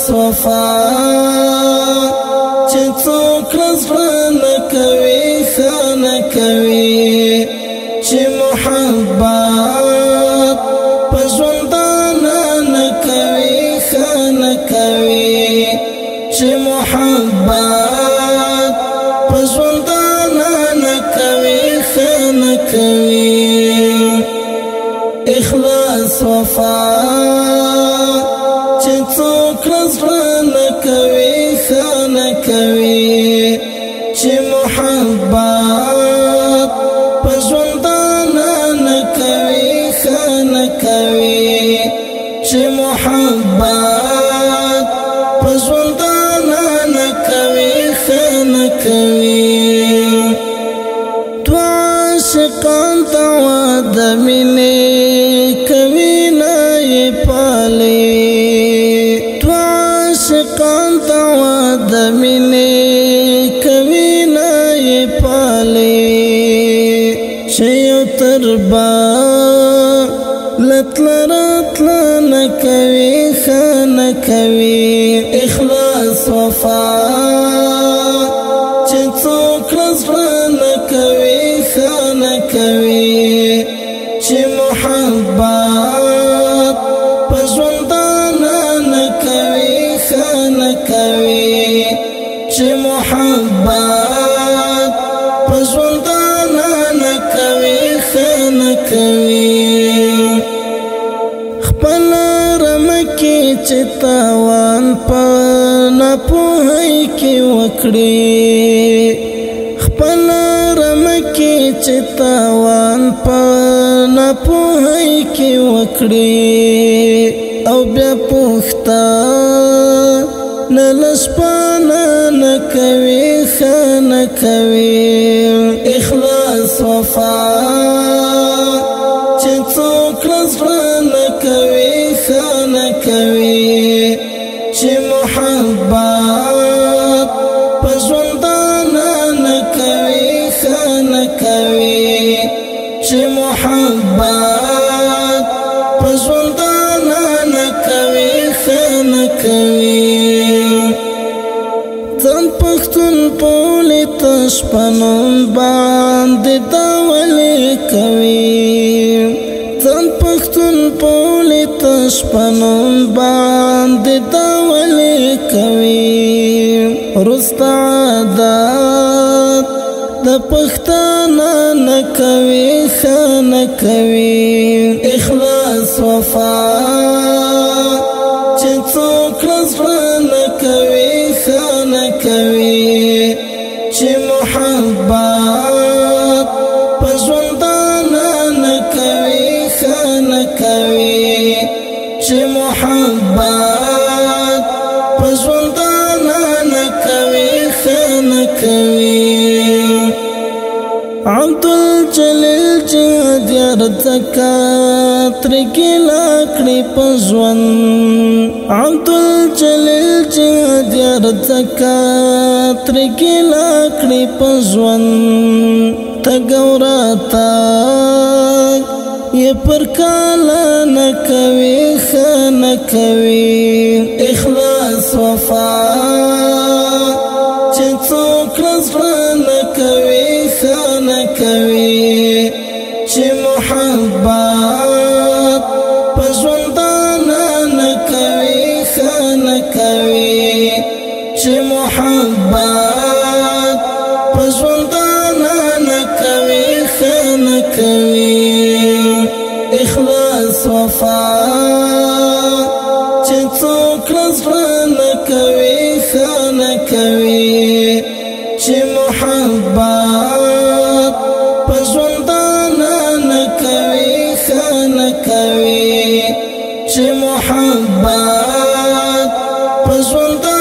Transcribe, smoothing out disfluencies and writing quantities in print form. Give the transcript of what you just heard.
وفا چې څوک زړه نه کوي ښه نه کوي چې محبت په ژوندانه نه کوي ښه نه کوي چې محبت په ژوندانه نه کوي ښه نه کوي اخلاص وفا چې څوک زړه نه کوي ښه نه کوي چې محبت په ژوندانه نه کوي ښه نه کوي چې محبت په ژوندانه نه کوي ښه نه کوي دوه عاشقان دعوا د مینې کوي نه یې پالي دوه عاشقان دعوا د مینې کوي نه یې پالي چې یو تر لتله راتله نه کوي ښه نه کوي اخلاص وفا چې څوک زړه نه کوي ښه نه کوي چې محبت په ژوندانه نه کوي ښه نه کوي چې محبت په ژوندانه نه کوي ښه نه کوي خپل رمکې چې تاوان په ناپوهۍ کې وکړي خپل رمکې چې تاوان په ناپوهۍ کې وکړي او بیا پوښتنه له شپانه نه کوي ښه نه کوي اخلاص وفا چې څوک زړه نه کوي ښه نه کوي چې محبت په ژوندانه نه کوي ښه نه کوي چې محبت په ژوندانه نه کوي ښه نه کوي ځان پښتون پولې تش په نوم باندې دا ولې کوي ځان پښتون پولې تش په نوم باندې دا ولې کوي وروسته عادت د پښتانه نه کوي ښه نه کوي اخلاص وفا چې څوک زړه نه کوي ښه نه کوي چې محبت په ژوندانه نه کوي ښه نه کوي چې محبت په ژوندانه نه کوي ښه نه کوي عبدالجلیل جهادیار زکات رګیلا کړي په ژوند عبدالجلیل جهادیار زکات رګیلا کړي په ژوند تګورتا یې پر کاله نه کوي ښه نه کوي اخلاص وفا چې څوک زړه نه کوي ښه نه کوي چې محبت په ژوندانه نه کوي ښه نه کوي چې محبت په ژوندانه نه کوي ښه نه کوي اخلاص وفا چې څوک زړه نه کوي ښه نه کوي چې محبت په ژوندانه نه کوي ښه نه کوي چې محبت په ژوندانه